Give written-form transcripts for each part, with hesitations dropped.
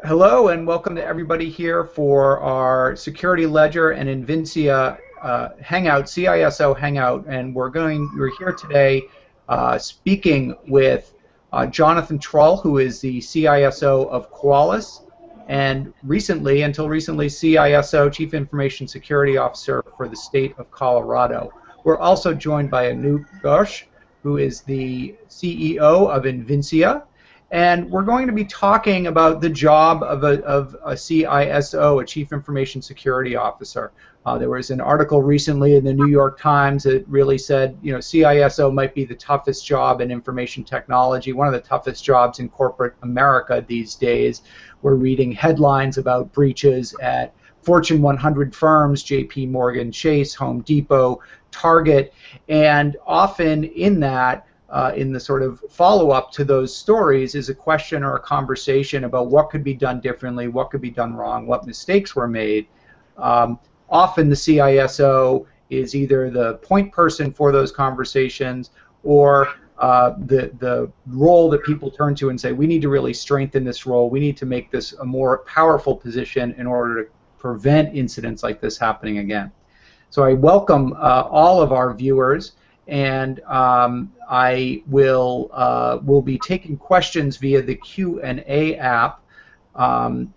Hello and welcome to everybody here for our Security Ledger and Invincea Hangout, CISO Hangout, and we're here today speaking with Jonathan Trull, who is the CISO of Qualys, and until recently, CISO, Chief Information Security Officer for the state of Colorado. We're also joined by Anup Ghosh, who is the CEO of Invincea. And we're going to be talking about the job of a CISO, a Chief Information Security Officer. There was an article recently in the New York Times that really said, CISO might be the toughest job in information technology, one of the toughest jobs in corporate America these days. We're reading headlines about breaches at Fortune 100 firms, JP Morgan Chase, Home Depot, Target, and often in that, in the sort of follow-up to those stories is a question or a conversation about what could be done differently, what could be done wrong, what mistakes were made. Often the CISO is either the point person for those conversations or the role that people turn to and say, we need to really strengthen this role, we need to make this a more powerful position in order to prevent incidents like this happening again. So I welcome all of our viewers, and I will be taking questions via the Q&A app, so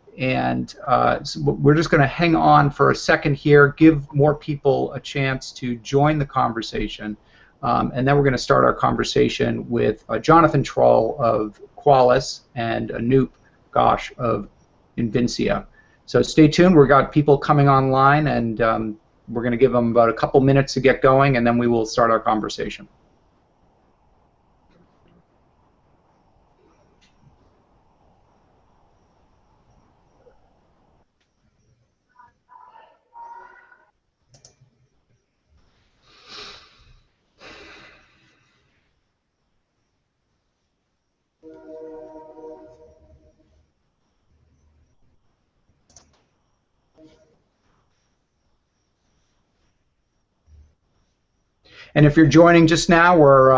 we're just going to hang on for a second here, give more people a chance to join the conversation, and then we're going to start our conversation with Jonathan Trull of Qualys and Anup Ghosh of Invincea. So stay tuned. We've got people coming online, and we're going to give them about a couple minutes to get going, and then we will start our conversation. And if you're joining just now, we're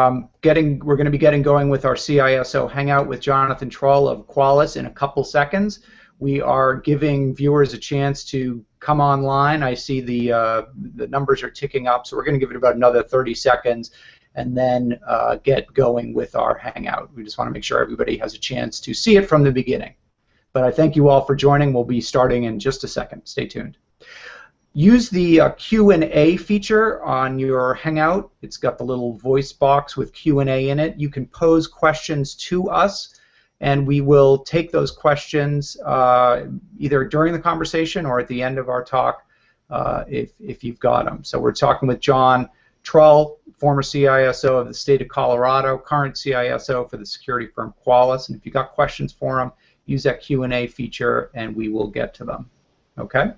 going to be getting going with our CISO Hangout with Jonathan Trull of Qualys in a couple seconds. We are giving viewers a chance to come online. I see the numbers are ticking up, so we're going to give it about another 30 seconds and then get going with our Hangout. We just want to make sure everybody has a chance to see it from the beginning. But I thank you all for joining. We'll be starting in just a second. Stay tuned. Use the Q&A feature on your Hangout. It's got the little voice box with Q&A in it. You can pose questions to us, and we will take those questions either during the conversation or at the end of our talk if you've got them. So we're talking with John Trull, former CISO of the state of Colorado, current CISO for the security firm Qualys. And if you've got questions for him, use that Q&A feature, and we will get to them. Okay?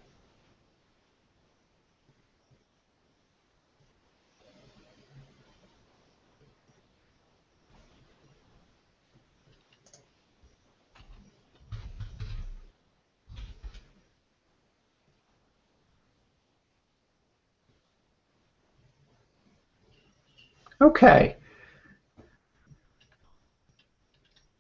Okay.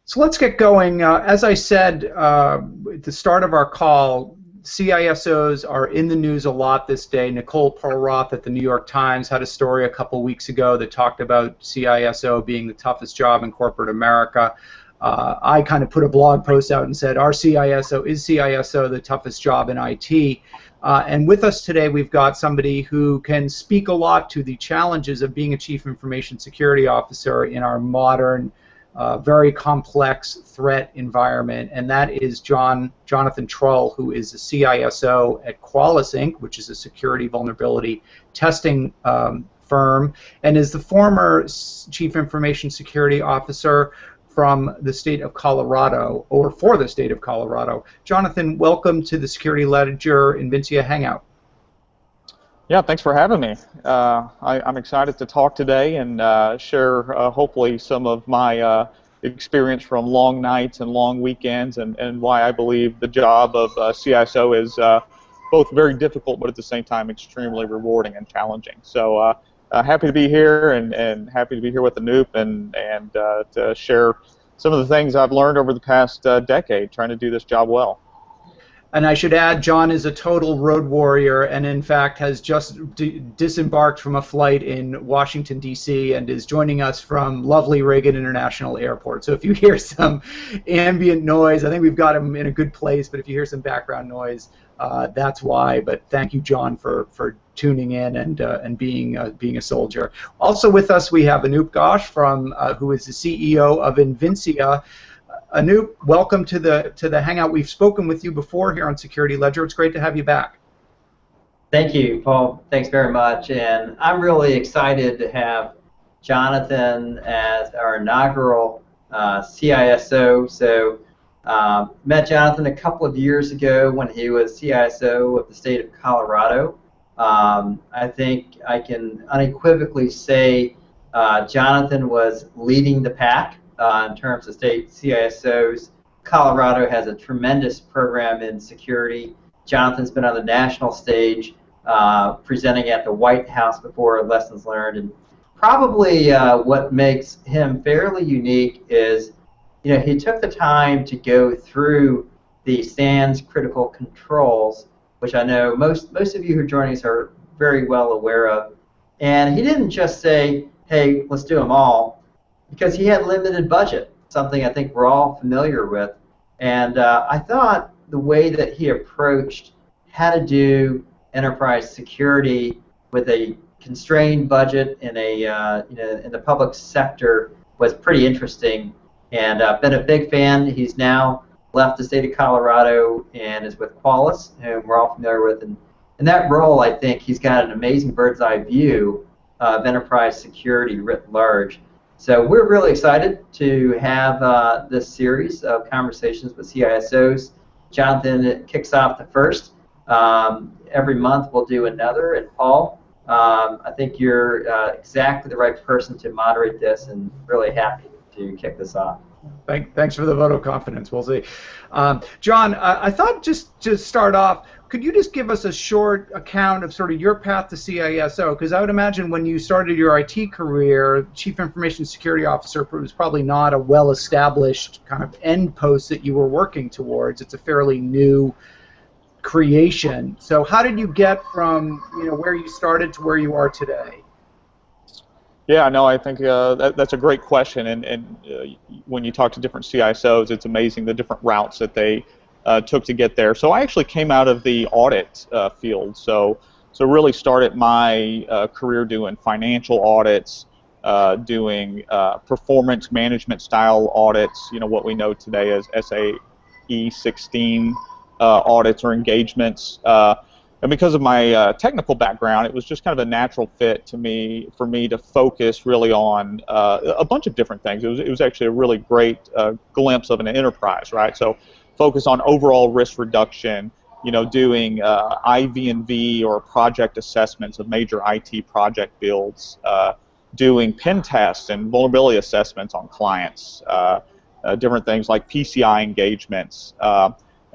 So let's get going. As I said at the start of our call, CISOs are in the news a lot this day. Nicole Perlroth at the New York Times had a story a couple weeks ago that talked about CISO being the toughest job in corporate America. I kind of put a blog post out and said, is CISO the toughest job in IT? And with us today, we've got somebody who can speak a lot to the challenges of being a Chief Information Security Officer in our modern, very complex threat environment, and that is Jonathan Trull, who is the CISO at Qualys Inc., which is a security vulnerability testing firm, and is the former Chief Information Security Officer from the state of Colorado, or for the state of Colorado. Jonathan, welcome to the Security Ledger Invincea Hangout. Yeah, thanks for having me. I'm excited to talk today and share hopefully some of my experience from long nights and long weekends, and why I believe the job of CISO is both very difficult but at the same time extremely rewarding and challenging. So happy to be here and happy to be here with Anup and to share some of the things I've learned over the past decade trying to do this job well. And I should add, John is a total road warrior and in fact has just disembarked from a flight in Washington, D.C. and is joining us from lovely Reagan International Airport. So if you hear some ambient noise, I think we've got him in a good place, but if you hear some background noise, that's why. But thank you, John, for tuning in and being a soldier. Also with us, we have Anup Ghosh, who is the CEO of Invincea. Anup, welcome to the Hangout. We've spoken with you before here on Security Ledger. It's great to have you back. Thank you, Paul. Thanks very much. And I'm really excited to have Jonathan as our inaugural CISO. So met Jonathan a couple of years ago when he was CISO of the state of Colorado. I think I can unequivocally say Jonathan was leading the pack in terms of state CISOs. Colorado has a tremendous program in security. Jonathan's been on the national stage presenting at the White House before, lessons learned. And probably what makes him fairly unique is, he took the time to go through the SANS critical controls, which I know most of you who are joining us are very well aware of. And he didn't just say, hey, let's do them all, because he had limited budget, something I think we're all familiar with. And I thought the way that he approached how to do enterprise security with a constrained budget in in the public sector was pretty interesting. And I've been a big fan. He's now left the state of Colorado and is with Qualys, whom we're all familiar with. And in that role, I think he's got an amazing bird's eye view of enterprise security writ large. So we're really excited to have this series of conversations with CISOs. Jonathan kicks off the first. Every month we'll do another. And Paul, I think you're exactly the right person to moderate this, and really happy to kick this off. Thanks for the vote of confidence. We'll see. John, I thought just to start off, could you just give us a short account of sort of your path to CISO? Because I would imagine when you started your IT career, Chief Information Security Officer was probably not a well-established kind of end post that you were working towards. It's a fairly new creation. So how did you get from where you started to where you are today? Yeah, no, I think that's a great question, and when you talk to different CISOs, it's amazing the different routes that they took to get there. So I actually came out of the audit field, so really started my career doing financial audits, doing performance management style audits, what we know today as SAE 16 audits or engagements. And because of my technical background, it was just kind of a natural fit for me to focus really on a bunch of different things. It was actually a really great glimpse of an enterprise, right? So focus on overall risk reduction, doing IV&V or project assessments of major IT project builds, doing pen tests and vulnerability assessments on clients, different things like PCI engagements.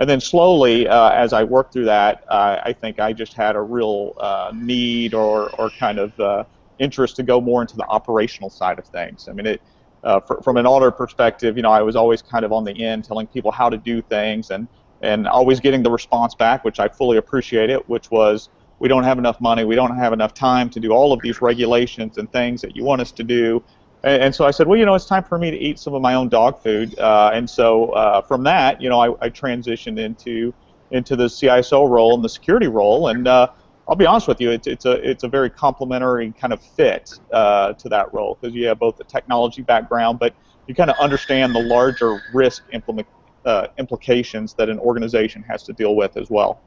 And then slowly, as I worked through that, I think I just had a real need or kind of interest to go more into the operational side of things. I mean, from an auditor perspective, I was always kind of on the end telling people how to do things and always getting the response back, which I fully appreciate it, which was, we don't have enough money, we don't have enough time to do all of these regulations and things that you want us to do. And so I said, well, it's time for me to eat some of my own dog food. And so from that, I transitioned into the CISO role and the security role. And I'll be honest with you, it's a very complementary kind of fit to that role, because you have both the technology background, but you kind of understand the larger risk implications that an organization has to deal with as well.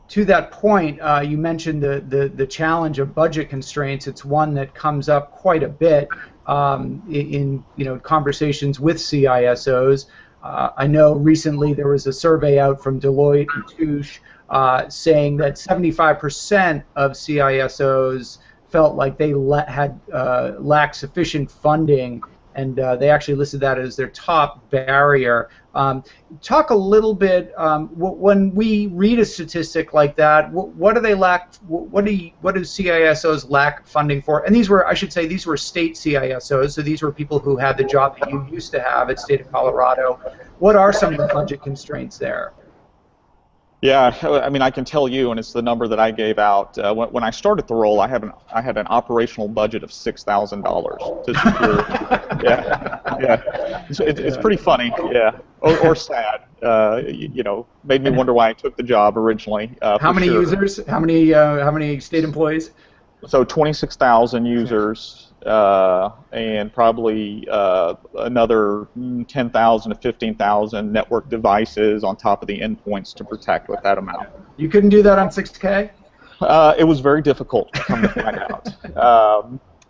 To that point, you mentioned the challenge of budget constraints. It's one that comes up quite a bit in conversations with CISOs. I know recently there was a survey out from Deloitte and Touche saying that 75% of CISOs felt like they lacked sufficient funding, and they actually listed that as their top barrier. Talk a little bit, when we read a statistic like that, what do they lack, what do CISOs lack funding for? And these were, I should say, these were state CISOs, so these were people who had the job that you used to have at State of Colorado. What are some of the budget constraints there? Yeah, I mean, I can tell you, and it's the number that I gave out when I started the role. I had an operational budget of $6,000 to secure. Yeah. It's pretty funny, yeah, or sad. You know, made me wonder why I took the job originally. How many users? How many state employees? So 26,000 users. And probably another 10,000 to 15,000 network devices on top of the endpoints to protect with that amount. You couldn't do that on 6K? It was very difficult to come to find out.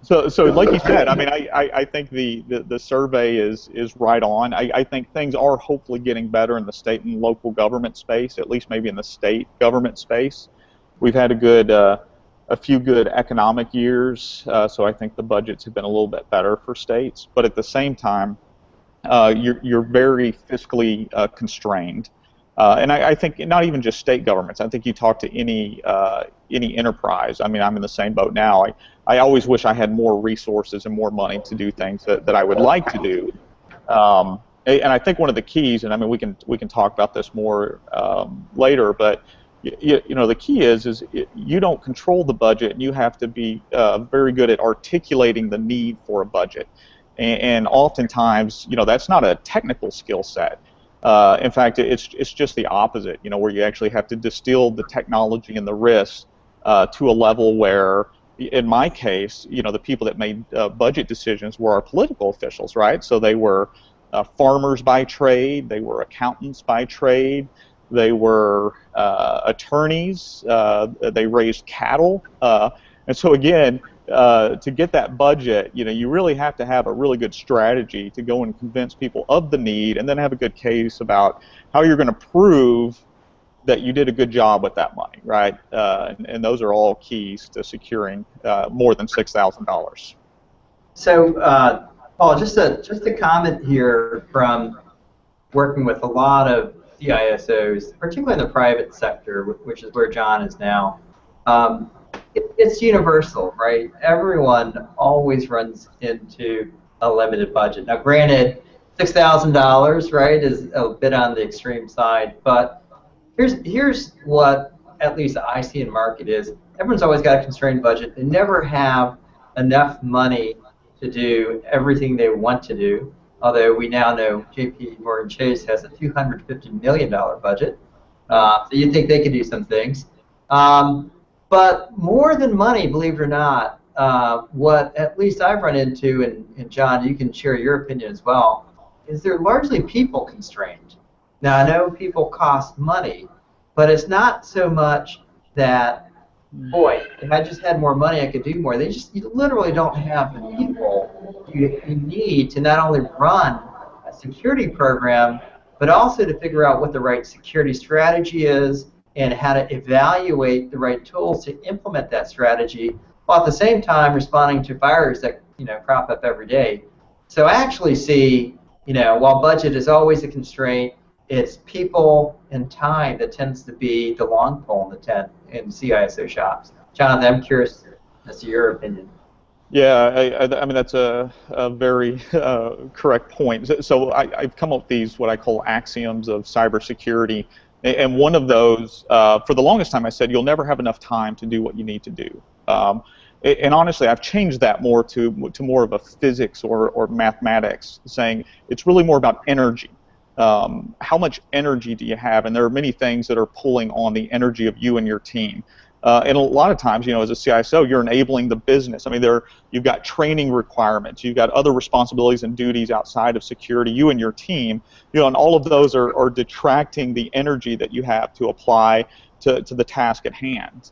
So like you said, I mean, I think the survey is right on. I think things are hopefully getting better in the state and local government space, at least maybe in the state government space. We've had a few good economic years, so I think the budgets have been a little bit better for states. But at the same time, you're very fiscally constrained, and I think not even just state governments. I think you talk to any enterprise. I mean, I'm in the same boat now. I always wish I had more resources and more money to do things that I would like to do. And I think one of the keys, and I mean, we can talk about this more later, but you know, the key is you don't control the budget, and you have to be very good at articulating the need for a budget. And oftentimes, you know, that's not a technical skill set. In fact, it's just the opposite. You know, where you actually have to distill the technology and the risks to a level where, in my case, you know, the people that made budget decisions were our political officials, right? So they were farmers by trade, they were accountants by trade. They were attorneys. They raised cattle, and so again, to get that budget, you know, you really have to have a really good strategy to go and convince people of the need, and then have a good case about how you're going to prove that you did a good job with that money, right? And those are all keys to securing more than $6,000. So, Paul, just a comment here from working with a lot of CISOs, particularly in the private sector, which is where John is now. It's universal, right? Everyone always runs into a limited budget. Now, granted, $6,000, right, is a bit on the extreme side, but here's what at least I see in market is everyone's always got a constrained budget. They never have enough money to do everything they want to do. Although we now know JP Morgan Chase has a $250 million budget, so you'd think they could do some things. But more than money, believe it or not, what at least I've run into, and John, you can share your opinion as well, is they're largely people constrained. Now I know people cost money, but it's not so much that, boy, if I just had more money, I could do more. You literally don't have the people you need to not only run a security program, but also to figure out what the right security strategy is and how to evaluate the right tools to implement that strategy, while at the same time responding to fires that crop up every day. So I actually see, while budget is always a constraint, it's people and time that tends to be the long pole in the tent in CISO shops. Jonathan, I'm curious as to your opinion. Yeah, I mean, that's a very correct point. So I've come up with these, what I call axioms of cybersecurity. And one of those, for the longest time, I said you'll never have enough time to do what you need to do. And honestly, I've changed that more to more of a physics or mathematics, saying it's really more about energy. How much energy do you have? And there are many things that are pulling on the energy of you and your team. And a lot of times, as a CISO, you're enabling the business. I mean, you've got training requirements, you've got other responsibilities and duties outside of security, you and your team, and all of those are detracting the energy that you have to apply to the task at hand.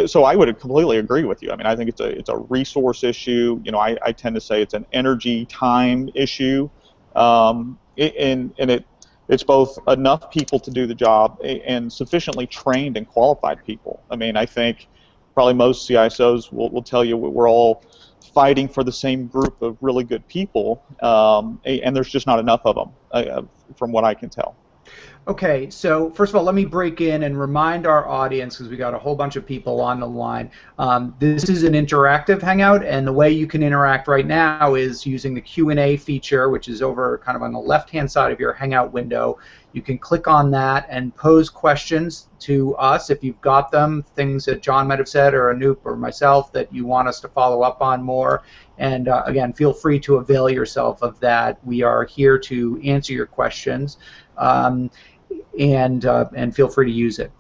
So I would completely agree with you. I mean, I think it's a resource issue. I tend to say it's an energy time issue, it's both enough people to do the job and sufficiently trained and qualified people. I mean, I think probably most CISOs will tell you we're all fighting for the same group of really good people, and there's just not enough of them, from what I can tell. Okay, so first of all, let me break in and remind our audience, because we got a whole bunch of people on the line. This is an interactive Hangout, and the way you can interact right now is using the Q&A feature, which is over kind of on the left-hand side of your Hangout window. You can click on that and pose questions to us if you've got them, things that John might have said, or Anup or myself, that you want us to follow up on more. And again, feel free to avail yourself of that. We are here to answer your questions. And feel free to use it.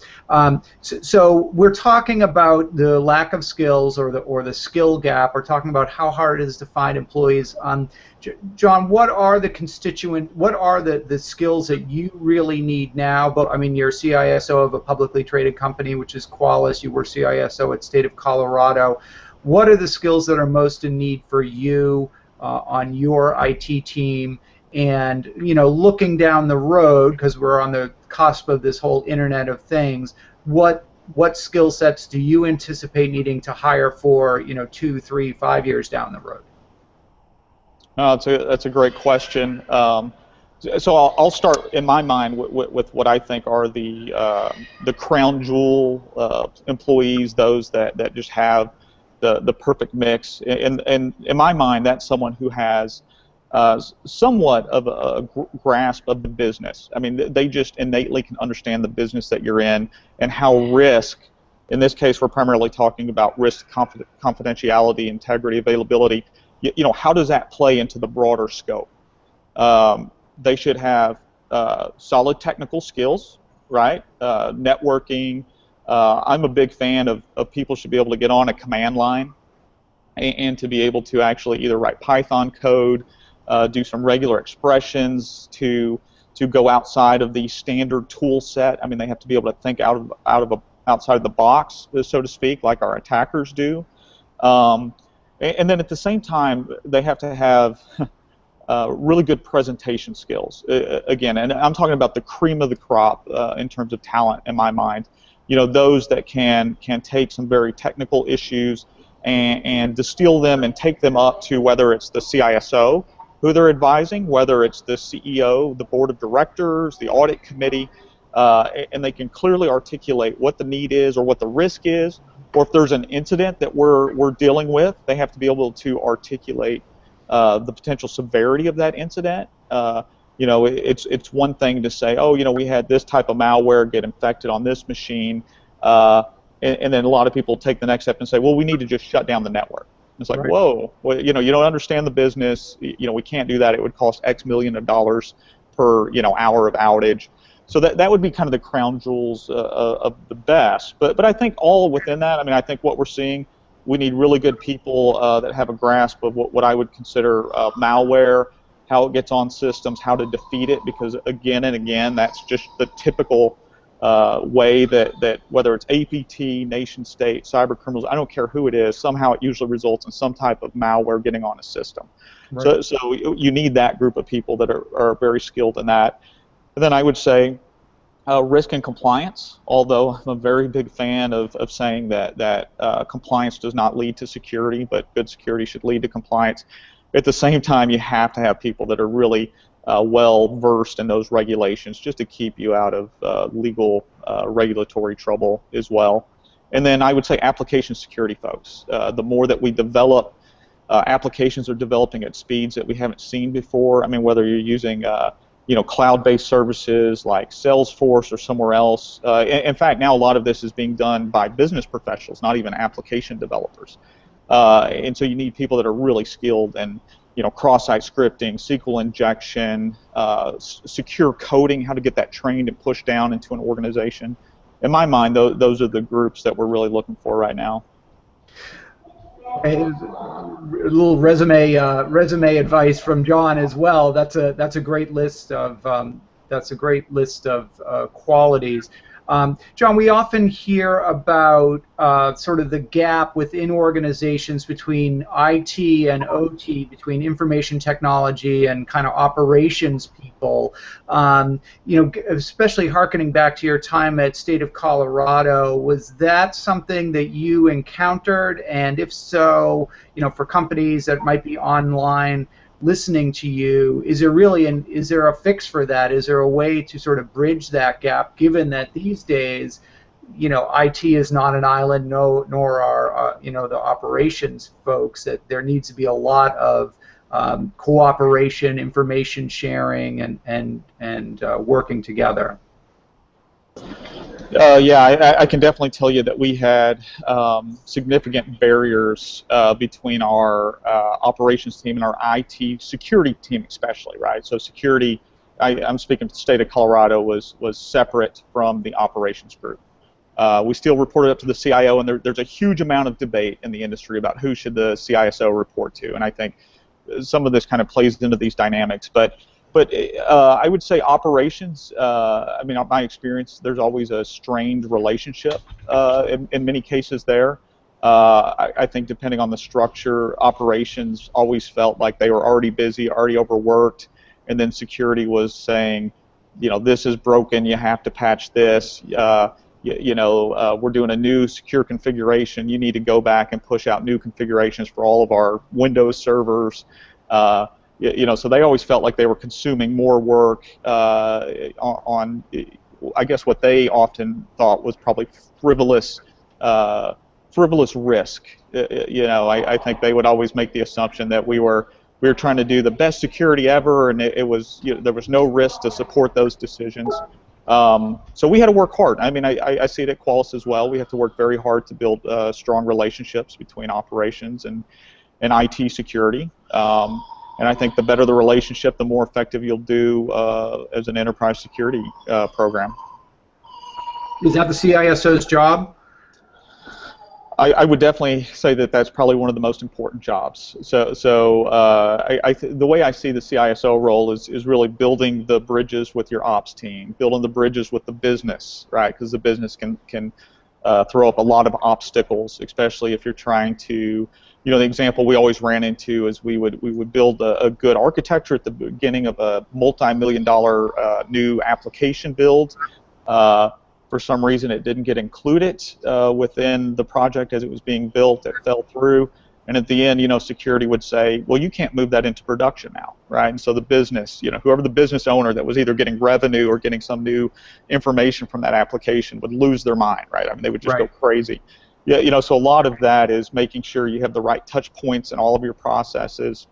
So we're talking about the lack of skills, or the skill gap. We're talking about how hard it is to find employees. John, what are the skills that you really need now? But I mean, you're CISO of a publicly traded company, which is Qualys. You were CISO at State of Colorado. What are the skills that are most in need for you on your IT team? And looking down the road, because we're on the cusp of this whole Internet of Things, what skill sets do you anticipate needing to hire for 2, 3, 5 years down the road? That's a great question. So I'll start in my mind with what I think are the crown jewel employees, those that just have the perfect mix. And in my mind, that's someone who has somewhat of a grasp of the business. I mean, they just innately can understand the business that you're in and how risk, in this case we're primarily talking about risk, confidentiality, integrity, availability, how does that play into the broader scope? They should have solid technical skills, right? Networking. I'm a big fan of people should be able to get on a command line and to be able to actually either write Python code, do some regular expressions, to go outside of the standard tool set. I mean, they have to be able to think outside of the box, so to speak, like our attackers do. And then at the same time, they have to have really good presentation skills. Again, and I'm talking about the cream of the crop in terms of talent in my mind. Those that can take some very technical issues and distill them and take them up to whether it's the CISO who they're advising, whether it's the CEO, the board of directors, the audit committee, and they can clearly articulate what the need is or what the risk is, or if there's an incident that we're dealing with, they have to be able to articulate the potential severity of that incident. It's one thing to say, oh, we had this type of malware get infected on this machine, and then a lot of people take the next step and say, well, we need to just shut down the network. It's like, right. Whoa, well, you don't understand the business. We can't do that. It would cost X million of dollars per hour of outage. So that would be kind of the crown jewels of the best. But I think all within that, I mean, I think what we're seeing, we need really good people that have a grasp of what I would consider malware, how it gets on systems, how to defeat it, because again and again, that's just the typical way that whether it's APT, nation state, cyber criminals, I don't care who it is, somehow it usually results in some type of malware getting on a system. Right. So you need that group of people that are very skilled in that. And then I would say risk and compliance, although I'm a very big fan of saying that compliance does not lead to security, but good security should lead to compliance. At the same time, you have to have people that are really well versed in those regulations, just to keep you out of legal regulatory trouble as well. And then I would say application security folks. The more that we develop, applications are developing at speeds that we haven't seen before. I mean, whether you're using cloud-based services like Salesforce or somewhere else. In fact, now a lot of this is being done by business professionals, not even application developers. And so you need people that are really skilled in cross-site scripting, SQL injection, secure coding, how to get that trained and pushed down into an organization. In my mind, those are the groups that we're really looking for right now. A little resume advice from John as well. That's a great list of qualities. John, we often hear about sort of the gap within organizations between IT and OT, between information technology and kind of operations people. Especially hearkening back to your time at State of Colorado, was that something that you encountered? And if so, for companies that might be online listening to you, is there a fix for that? Is there a way to sort of bridge that gap, given that these days, IT is not an island, nor are the operations folks, that there needs to be a lot of cooperation, information sharing, and working together? Yeah, I can definitely tell you that we had significant barriers between our operations team and our IT security team, especially, right? So security, I'm speaking for the state of Colorado, was separate from the operations group. We still reported up to the CIO, and there's a huge amount of debate in the industry about who should the CISO report to, and I think some of this kind of plays into these dynamics. But I would say operations, my experience, there's always a strained relationship in many cases there. I think depending on the structure, operations always felt like they were already busy, already overworked, and then security was saying, this is broken, you have to patch this, we're doing a new secure configuration, you need to go back and push out new configurations for all of our Windows servers. So they always felt like they were consuming more work on, I guess, what they often thought was probably frivolous risk. I think they would always make the assumption that we were trying to do the best security ever, and there was no risk to support those decisions. So we had to work hard. I see it at Qualys as well. We have to work very hard to build strong relationships between operations and IT security. And I think the better the relationship, the more effective you'll do as an enterprise security program. Is that the CISO's job? I would definitely say that that's probably one of the most important jobs. So the way I see the CISO role is really building the bridges with your ops team, building the bridges with the business, right? Because the business can throw up a lot of obstacles, especially if you're trying to. The example we always ran into is we would build a good architecture at the beginning of a multi-million-dollar new application build. For some reason, it didn't get included within the project as it was being built. It fell through, and at the end, security would say, "Well, you can't move that into production now, right?" And so the business, whoever the business owner that was either getting revenue or getting some new information from that application would lose their mind, right? They would just go crazy. Yeah, so a lot of that is making sure you have the right touch points in all of your processes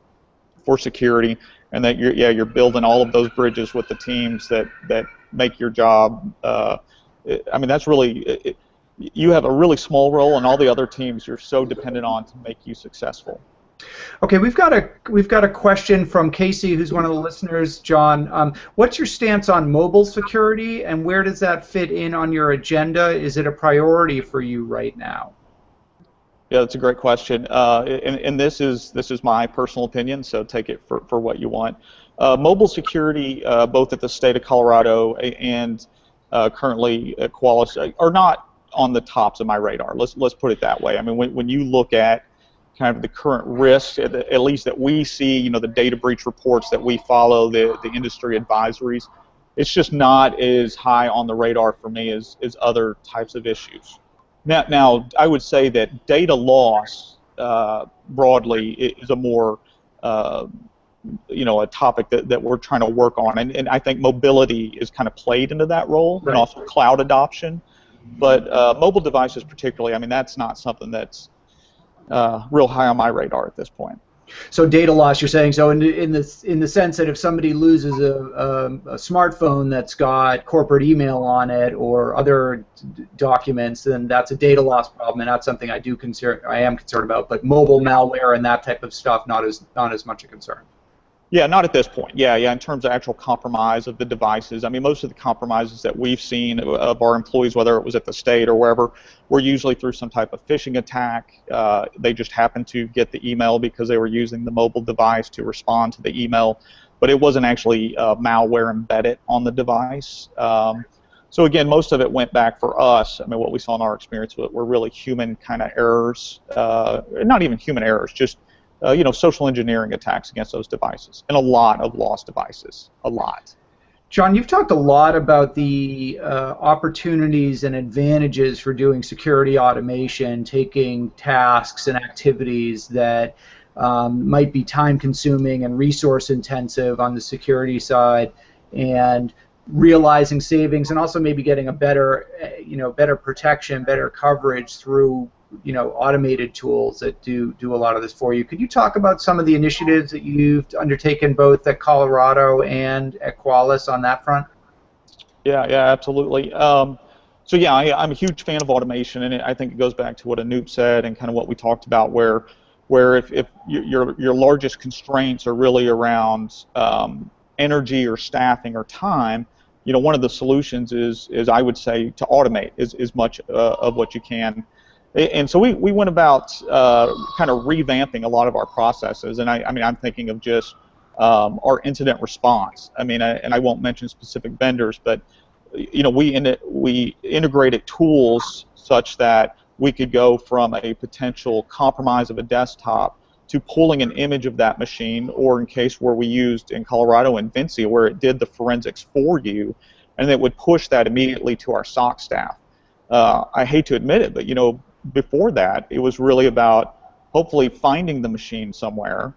for security, and that you're building all of those bridges with the teams that make your job. That's really you have a really small role, and all the other teams you're so dependent on to make you successful. Okay, we've got a question from Casey, who's one of the listeners. John, what's your stance on mobile security, and where does that fit in on your agenda? Is it a priority for you right now? Yeah, that's a great question, and this is my personal opinion, so take it for what you want. Mobile security, both at the state of Colorado and currently at Qualys, are not on the tops of my radar. Let's put it that way. When you look at kind of the current risks, at least that we see, the data breach reports that we follow, the industry advisories, it's just not as high on the radar for me as other types of issues. Now I would say that data loss broadly is a more a topic that we're trying to work on, and I think mobility is kind of played into that role, and also cloud adoption. But mobile devices particularly, that's not something that's real high on my radar at this point. So data loss, you're saying, so in the sense that if somebody loses a smartphone that's got corporate email on it or other documents, then that's a data loss problem, and that's something I am concerned about. But mobile malware and that type of stuff, not as much a concern. Yeah, not at this point. Yeah, in terms of actual compromise of the devices. Most of the compromises that we've seen of our employees, whether it was at the state or wherever, were usually through some type of phishing attack. They just happened to get the email because they were using the mobile device to respond to the email, but it wasn't actually malware embedded on the device. So again, most of it went back for us. I mean, what we saw in our experience were really human kind of errors, not even human errors, just social engineering attacks against those devices, and a lot of lost devices, a lot. John, you've talked a lot about the opportunities and advantages for doing security automation, taking tasks and activities that might be time-consuming and resource-intensive on the security side, and realizing savings, and also maybe getting a better, better protection, better coverage through, automated tools that do a lot of this for you. Could you talk about some of the initiatives that you've undertaken both at Colorado and at Qualys on that front? Yeah, absolutely. So yeah, I'm a huge fan of automation, and I think it goes back to what Anup said and kind of what we talked about, where if your largest constraints are really around energy or staffing or time, one of the solutions is I would say to automate as much of what you can. And so we went about kind of revamping a lot of our processes, and I'm thinking of just our incident response. And I won't mention specific vendors, but we integrated tools such that we could go from a potential compromise of a desktop to pulling an image of that machine, or in case where we used in Colorado Invincea, where it did the forensics for you, and it would push that immediately to our SOC staff. I hate to admit it, but before that, it was really about hopefully finding the machine somewhere,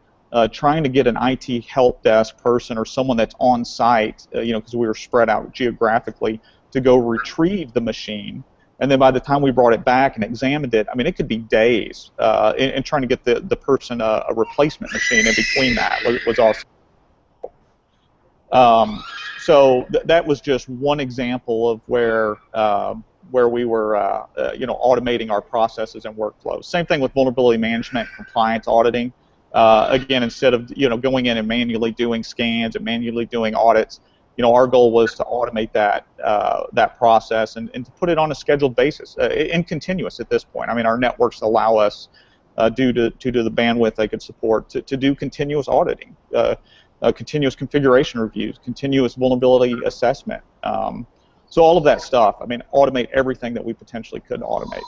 trying to get an IT help desk person or someone that's on site, because we were spread out geographically, to go retrieve the machine. And then by the time we brought it back and examined it, it could be days, and trying to get the person a replacement machine in between that was also. So that was just one example of where we were, automating our processes and workflows. Same thing with vulnerability management, compliance auditing. Again, instead of going in and manually doing scans and manually doing audits, our goal was to automate that process and to put it on a scheduled basis and continuous at this point. Our networks allow us, due to the bandwidth they could support, to do continuous auditing, continuous configuration reviews, continuous vulnerability assessment. So all of that stuff, automate everything that we potentially could automate.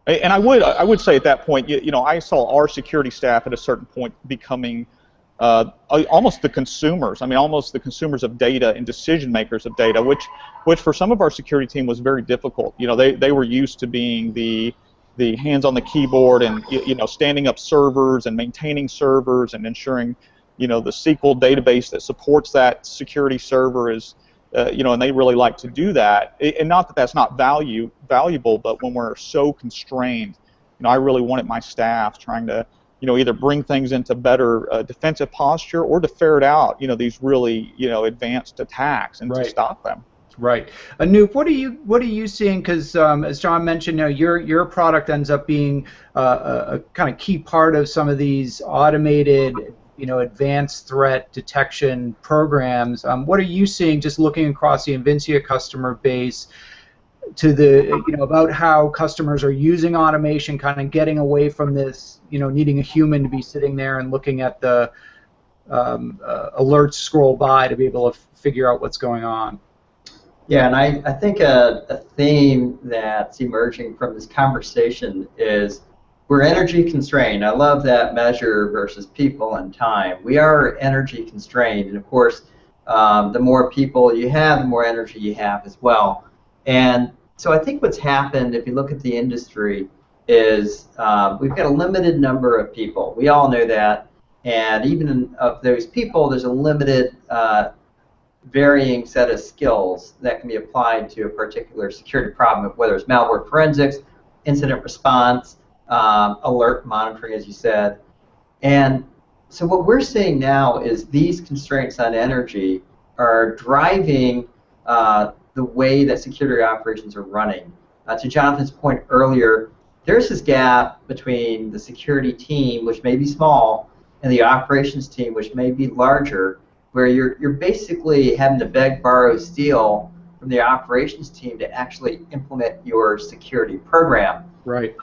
And I would say at that point, I saw our security staff at a certain point becoming almost the consumers. Almost the consumers of data and decision makers of data, which for some of our security team was very difficult. They were used to being the hands on the keyboard and standing up servers and maintaining servers and ensuring the SQL database that supports that security server is and they really like to do that. And not that that's not valuable, but when we're so constrained, I really wanted my staff trying to either bring things into better defensive posture or to ferret out these really advanced attacks and to stop them. Right. Anup, what are you seeing? Because as John mentioned, your product ends up being a kind of key part of some of these automated, advanced threat detection programs. What are you seeing, just looking across the Invincea customer base, to the about how customers are using automation, kind of getting away from this, needing a human to be sitting there and looking at the alerts scroll by to be able to figure out what's going on? Yeah, and I think a theme that's emerging from this conversation is we're energy constrained. I love that measure versus people and time. We are energy constrained, and of course, the more people you have, the more energy you have as well. And so I think what's happened, if you look at the industry, is we've got a limited number of people. We all know that, and even of those people, there's a limited varying set of skills that can be applied to a particular security problem, whether it's malware forensics, incident response, alert monitoring, as you said. And so what we're seeing now is these constraints on energy are driving the way that security operations are running. To Jonathan's point earlier, there's this gap between the security team, which may be small, and the operations team, which may be larger, where you're basically having to beg, borrow, steal from the operations team to actually implement your security program. Right.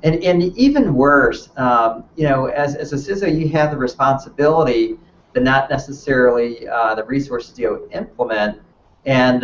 And even worse, as a CISO, you have the responsibility, but not necessarily the resources to implement. And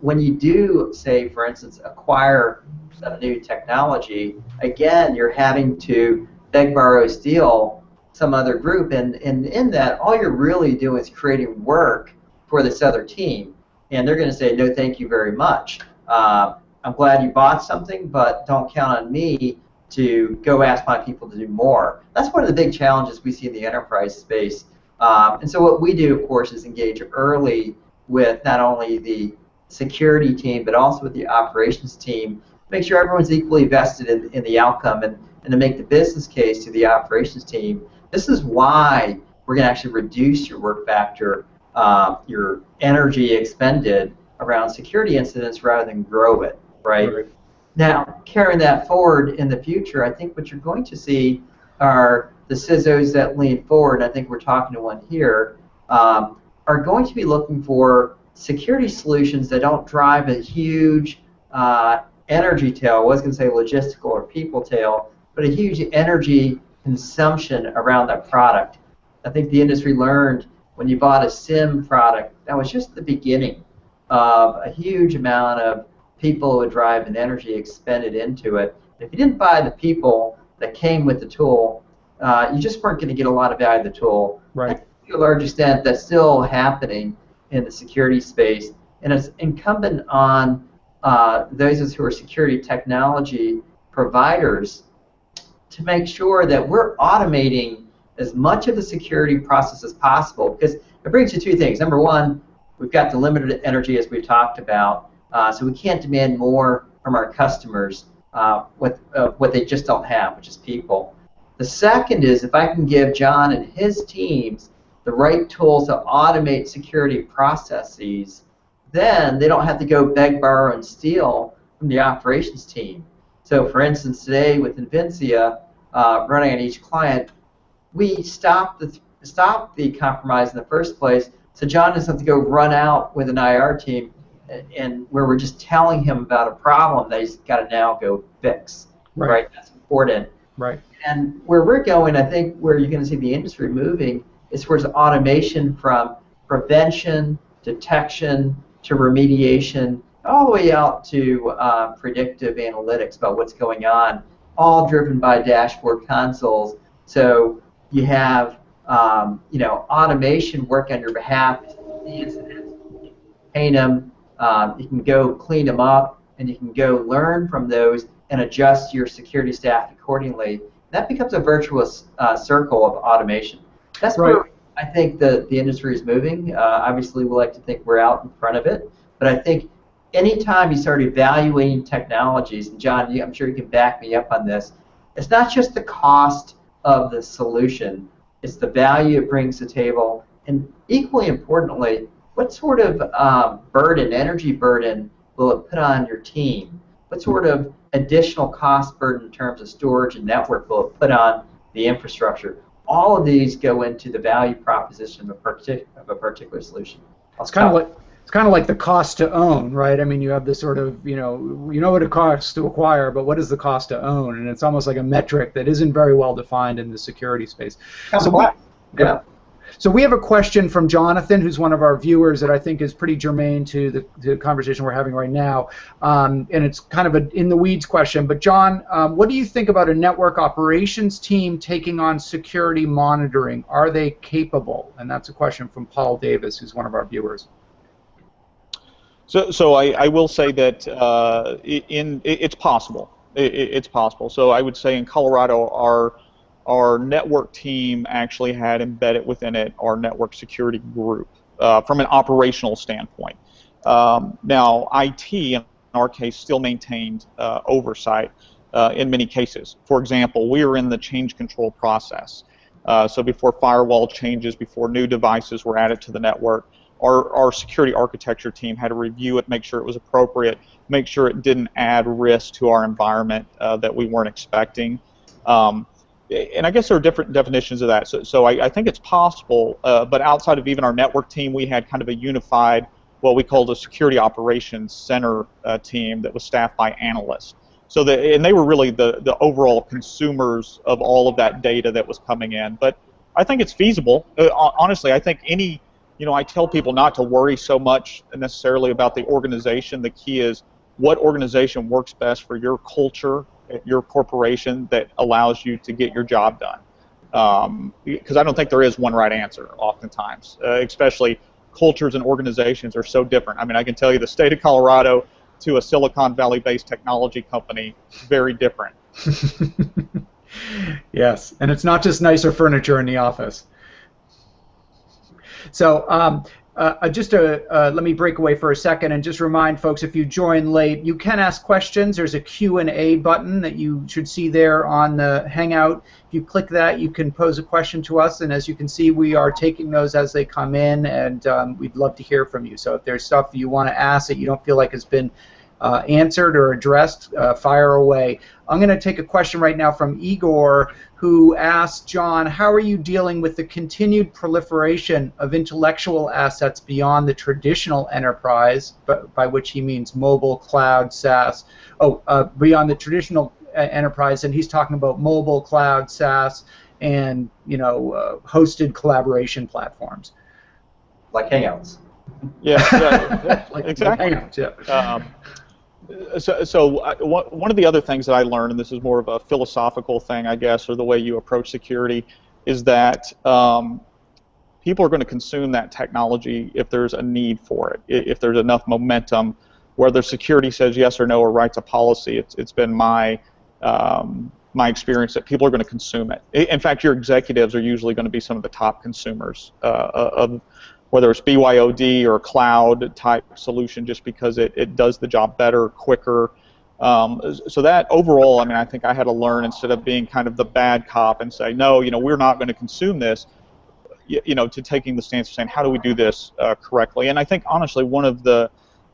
when you do, say, for instance, acquire some new technology, again, you're having to beg, borrow, steal some other group, and in that, all you're really doing is creating work for this other team, and they're going to say, no, thank you very much. I'm glad you bought something, but don't count on me to go ask my people to do more. That's one of the big challenges we see in the enterprise space. And so what we do, of course, is engage early with not only the security team, but also with the operations team, make sure everyone's equally vested in the outcome, and to make the business case to the operations team. This is why we're going to actually reduce your work factor, your energy expended around security incidents rather than grow it, right? Now, carrying that forward in the future, I think what you're going to see are the CISOs that lean forward, and I think we're talking to one here, are going to be looking for security solutions that don't drive a huge energy tail. I was going to say logistical or people tail, but a huge energy consumption around that product. I think the industry learned when you bought a SIM product, that was just the beginning of a huge amount of people would drive and energy expended into it. If you didn't buy the people that came with the tool, you just weren't going to get a lot of value of the tool. Right. To a large extent, that's still happening in the security space, and it's incumbent on those of us who are security technology providers to make sure that we're automating as much of the security process as possible, because it brings you two things. Number one, we've got the limited energy, as we've talked about, so we can't demand more from our customers with what they just don't have, which is people. The second is, if I can give John and his teams the right tools to automate security processes, then they don't have to go beg, borrow, and steal from the operations team. So for instance, today with Invincea running on each client, we stopped the compromise in the first place, so John doesn't have to go run out with an IR team and where we're just telling him about a problem that he's got to now go fix. Right? That's important. Right. And where we're going, I think where you're going to see the industry moving is towards automation from prevention, detection, to remediation, all the way out to predictive analytics about what's going on, all driven by dashboard consoles. So you have automation work on your behalf. The incidents, you can paint them, you can go clean them up, and you can go learn from those and adjust your security staff accordingly. That becomes a virtuous circle of automation. That's where I think the industry is moving. Obviously, we like to think we're out in front of it, but I think anytime you start evaluating technologies, and John, I'm sure you can back me up on this, it's not just the cost of the solution, it's the value it brings to the table, and equally importantly, what sort of energy burden will it put on your team? What sort of additional cost burden in terms of storage and network will it put on the infrastructure? All of these go into the value proposition of a particular solution. It's kind of like the cost to own, right? I mean, you have this sort of, you know what it costs to acquire, but what is the cost to own? And it's almost like a metric that isn't very well defined in the security space. So we have a question from Jonathan, who's one of our viewers, that I think is pretty germane to the conversation we're having right now. And it's kind of an in-the-weeds question. But John, what do you think about a network operations team taking on security monitoring? Are they capable? And that's a question from Paul Davis, who's one of our viewers. So I will say that it's possible. It's possible. So I would say in Colorado, our network team actually had embedded within it our network security group from an operational standpoint. Now, IT, in our case, still maintained oversight in many cases. For example, we were in the change control process. So before firewall changes, before new devices were added to the network, our security architecture team had to review it, make sure it was appropriate, make sure it didn't add risk to our environment that we weren't expecting. And I guess there are different definitions of that. So I think it's possible, but outside of even our network team, we had kind of a unified, what we called a security operations center team that was staffed by analysts. So and they were really the overall consumers of all of that data that was coming in. But I think it's feasible. Honestly, I think any I tell people not to worry so much necessarily about the organization. The key is what organization works best for your culture, your corporation, that allows you to get your job done. Because I don't think there is one right answer oftentimes, especially cultures and organizations are so different. I mean, I can tell you the state of Colorado to a Silicon Valley-based technology company, very different. Yes, and it's not just nicer furniture in the office. So let me break away for a second and just remind folks, if you join late, you can ask questions. There's a Q&A button that you should see there on the Hangout. If you click that, you can pose a question to us, and as you can see, we are taking those as they come in, and we'd love to hear from you. So if there's stuff you want to ask that you don't feel like has been answered or addressed, fire away. I'm going to take a question right now from Igor, who asked, John, how are you dealing with the continued proliferation of intellectual assets beyond the traditional enterprise, by which he means mobile, cloud, SaaS, beyond the traditional enterprise, and he's talking about mobile, cloud, SaaS, and hosted collaboration platforms. Like Hangouts. Yeah, like exactly. Hangouts, yeah. One of the other things that I learned, and this is more of a philosophical thing, I guess, or the way you approach security, is that people are going to consume that technology if there's a need for it, if there's enough momentum, whether security says yes or no or writes a policy. It's been my experience that people are going to consume it. In fact, your executives are usually going to be some of the top consumers of whether it's BYOD or cloud type solution, just because it does the job better, quicker. So that overall, I mean, I think I had to learn, instead of being kind of the bad cop and say, no, we're not going to consume this, to taking the stance of saying, how do we do this correctly? And I think, honestly, one of the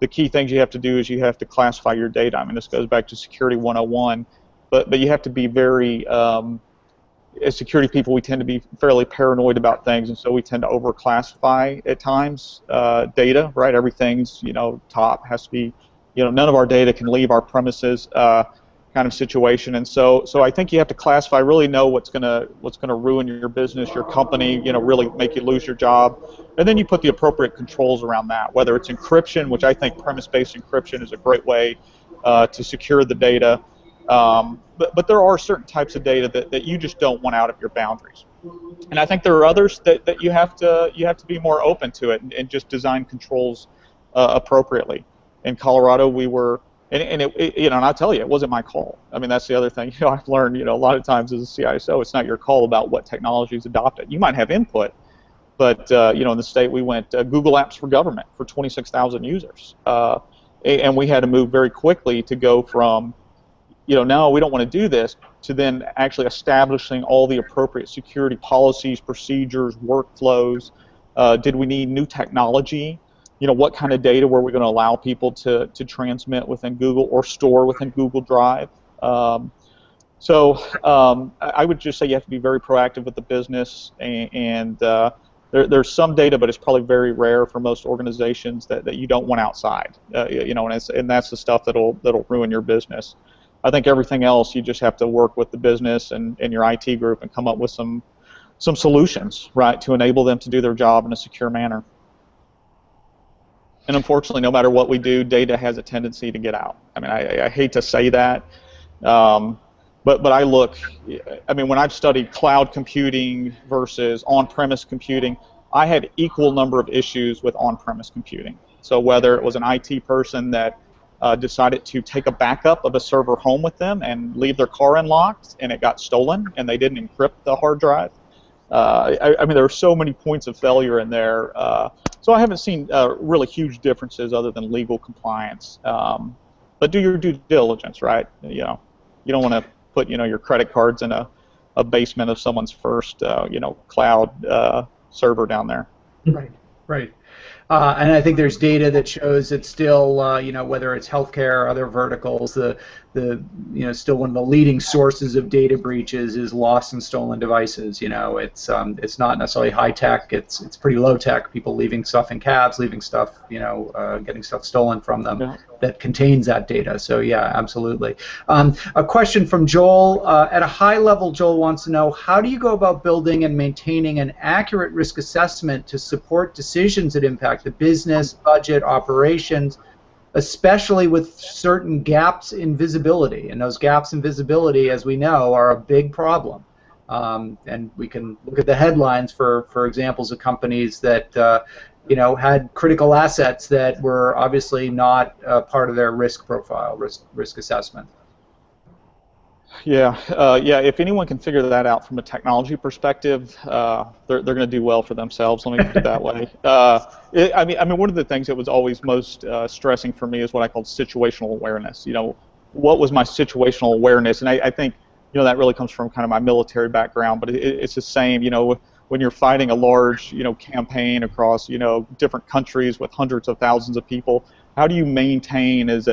key things you have to do is you have to classify your data. I mean, this goes back to Security 101, but you have to be very, as security people, we tend to be fairly paranoid about things, and so we tend to overclassify at times data, right? Everything's, top has to be, none of our data can leave our premises kind of situation. And so I think you have to classify, really know what's gonna ruin your business, your company, really make you lose your job, and then you put the appropriate controls around that, whether it's encryption, which I think premise-based encryption is a great way to secure the data. But there are certain types of data that you just don't want out of your boundaries, and I think there are others that you have to be more open to it and just design controls appropriately. In Colorado, we were, and I'll tell you, it wasn't my call. I mean, that's the other thing. I've learned, a lot of times as a CISO, it's not your call about what technology is adopted. You might have input, but in the state we went Google Apps for Government for 26,000 users, and we had to move very quickly to go from no, we don't want to do this, to then actually establishing all the appropriate security policies, procedures, workflows. Did we need new technology? What kind of data were we going to allow people to transmit within Google or store within Google Drive? So I would just say you have to be very proactive with the business, and there's some data, but it's probably very rare for most organizations that you don't want outside. And that's the stuff that'll ruin your business. I think everything else, you just have to work with the business and your IT group and come up with some solutions, right, to enable them to do their job in a secure manner. And unfortunately, no matter what we do, data has a tendency to get out. I mean, I hate to say that, but I look, I mean, when I've studied cloud computing versus on-premise computing, I had equal number of issues with on-premise computing. So whether it was an IT person that decided to take a backup of a server home with them and leave their car unlocked, and it got stolen, and they didn't encrypt the hard drive. I mean, there are so many points of failure in there. So I haven't seen really huge differences other than legal compliance. But do your due diligence, right? You don't want to put your credit cards in a basement of someone's first cloud server down there. Right. And I think there's data that shows it's still, whether it's healthcare or other verticals, still one of the leading sources of data breaches is lost and stolen devices. It's not necessarily high tech. It's pretty low tech. People leaving stuff in cabs, leaving stuff, getting stuff stolen from them. Yeah. That contains that data. So yeah, absolutely. A question from Joel. At a high level, Joel wants to know, how do you go about building and maintaining an accurate risk assessment to support decisions that impact the business, budget, operations, especially with certain gaps in visibility? And those gaps in visibility, as we know, are a big problem. And we can look at the headlines for examples of companies that had critical assets that were obviously not part of their risk profile, risk assessment. Yeah, if anyone can figure that out from a technology perspective, they're going to do well for themselves. Let me put it that way. I mean, one of the things that was always most stressing for me is what I call situational awareness. What was my situational awareness? And I think that really comes from kind of my military background, but it's the same. When you're fighting a large campaign across different countries with hundreds of thousands of people, how do you maintain as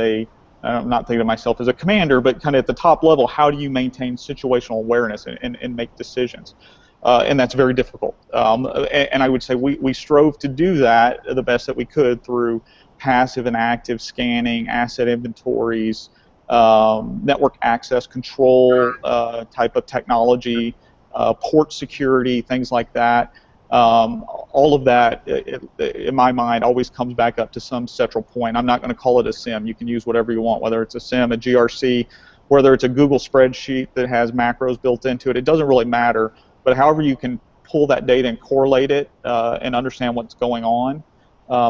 I'm not thinking of myself as a commander, but kind of at the top level, how do you maintain situational awareness and make decisions? And that's very difficult. And I would say we strove to do that the best that we could through passive and active scanning, asset inventories, network access control type of technology, port security, things like that. All of that, in my mind, always comes back up to some central point. I'm not going to call it a SIM. You can use whatever you want, whether it's a SIM, a GRC, whether it's a Google spreadsheet that has macros built into it. It doesn't really matter. But however you can pull that data and correlate it and understand what's going on,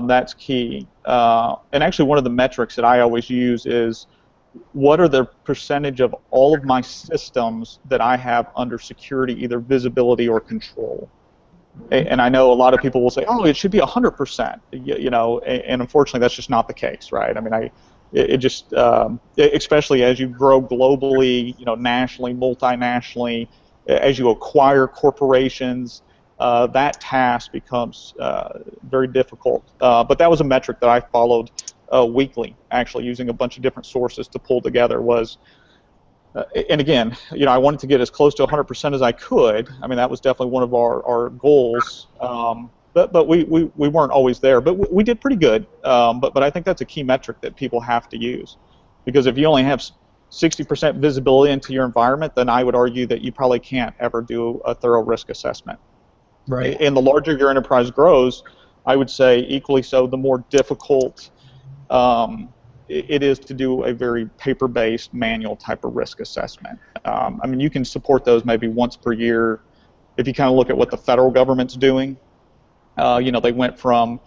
that's key. And actually, one of the metrics that I always use is what are the percentage of all of my systems that I have under security, either visibility or control. And I know a lot of people will say, oh, it should be 100%, and unfortunately that's just not the case, right? I mean, especially as you grow globally, nationally, multinationally, as you acquire corporations, that task becomes very difficult. But that was a metric that I followed weekly, actually, using a bunch of different sources to pull together was, and again, I wanted to get as close to 100% as I could. I mean, that was definitely one of our goals. But we weren't always there. But we did pretty good. But I think that's a key metric that people have to use, because if you only have 60% visibility into your environment, then I would argue that you probably can't ever do a thorough risk assessment. Right. And the larger your enterprise grows, I would say equally so, the more difficult it is to do a very paper-based manual type of risk assessment. I mean, you can support those maybe once per year. If you kind of look at what the federal government's doing, they went from,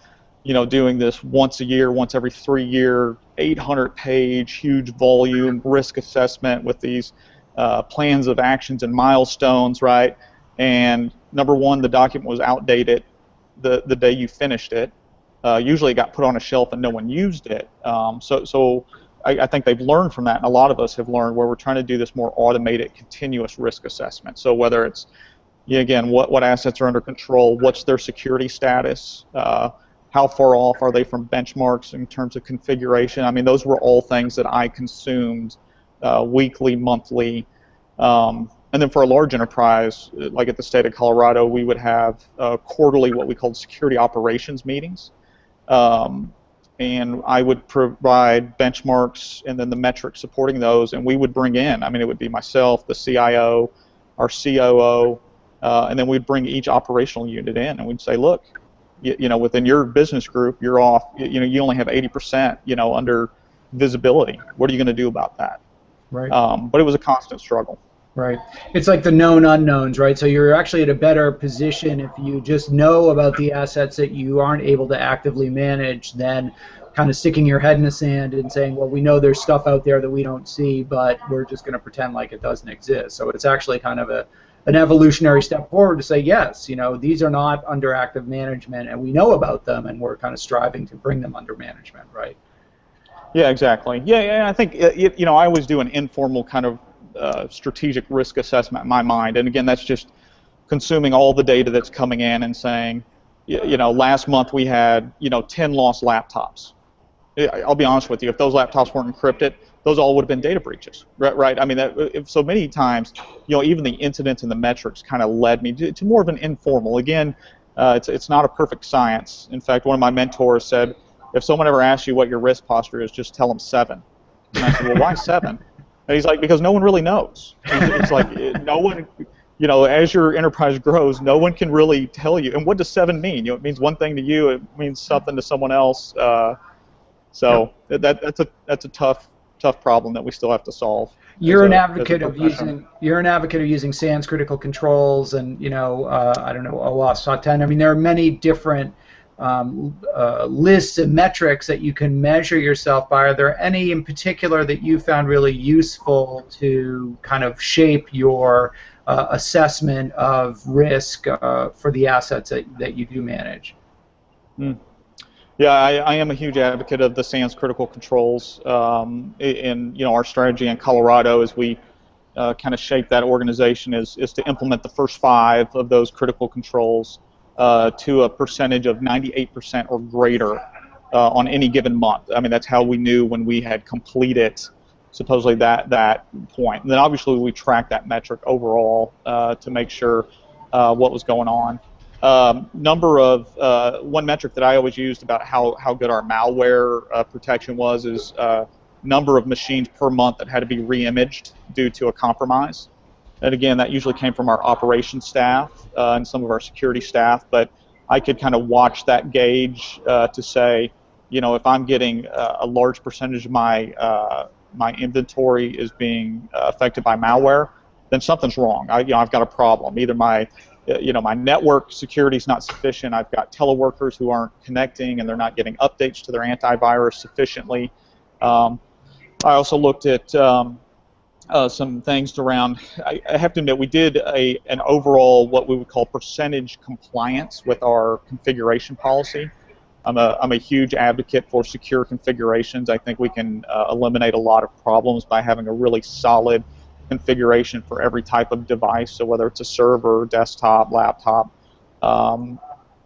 doing this once a year, once every 3 year, 800-page, huge volume risk assessment with these plans of actions and milestones, right? And number one, the document was outdated the day you finished it. Usually it got put on a shelf and no one used it. So I think they've learned from that, and a lot of us have learned where we're trying to do this more automated, continuous risk assessment. So whether it's, again, what assets are under control, what's their security status, how far off are they from benchmarks in terms of configuration. I mean, those were all things that I consumed weekly, monthly. And then for a large enterprise, like at the state of Colorado, we would have quarterly what we called security operations meetings. And I would provide benchmarks and then the metrics supporting those, and we would bring in, I mean, it would be myself, the CIO, our COO, and then we'd bring each operational unit in, and we'd say, look, within your business group, you're off, you only have 80%, under visibility. What are you going to do about that? Right. But it was a constant struggle. Right. It's like the known unknowns, right? So you're actually at a better position if you just know about the assets that you aren't able to actively manage than kind of sticking your head in the sand and saying, well, we know there's stuff out there that we don't see, but we're just going to pretend like it doesn't exist. So it's actually kind of an evolutionary step forward to say, yes, these are not under active management, and we know about them, and we're kind of striving to bring them under management, right? Yeah, exactly. Yeah, I think, I always do an informal kind of strategic risk assessment in my mind, and again, that's just consuming all the data that's coming in and saying, last month we had 10 lost laptops. I'll be honest with you, if those laptops weren't encrypted, those all would have been data breaches, right? I mean, so many times, even the incidents and the metrics kind of led me to more of an informal. Again, it's not a perfect science. In fact, one of my mentors said, if someone ever asks you what your risk posture is, just tell them 7. And I said, well, why 7? And he's like, because no one really knows. It's like no one, as your enterprise grows, no one can really tell you. And what does 7 mean? It means one thing to you, it means something to someone else. So that's a tough problem that we still have to solve. You're an advocate of using SANS critical controls and I don't know, OAuth SOC 10. I mean, there are many different lists and metrics that you can measure yourself by. Are there any in particular that you found really useful to kind of shape your assessment of risk for the assets that you do manage? Yeah, I am a huge advocate of the SANS critical controls. In our strategy in Colorado, as we kind of shape that organization, is to implement the first 5 of those critical controls to a percentage of 98% or greater on any given month. I mean, that's how we knew when we had completed supposedly that point. And then obviously we track that metric overall to make sure what was going on. One metric that I always used about how good our malware protection was is number of machines per month that had to be re-imaged due to a compromise. And again, that usually came from our operations staff and some of our security staff, but I could kind of watch that gauge to say, if I'm getting a large percentage of my inventory is being affected by malware, then something's wrong. I've got a problem. Either my network security is not sufficient. I've got teleworkers who aren't connecting and they're not getting updates to their antivirus sufficiently. I also looked at some things around. I have to admit, we did an overall what we would call percentage compliance with our configuration policy. I'm a huge advocate for secure configurations. I think we can eliminate a lot of problems by having a really solid configuration for every type of device, so whether it's a server, desktop, laptop,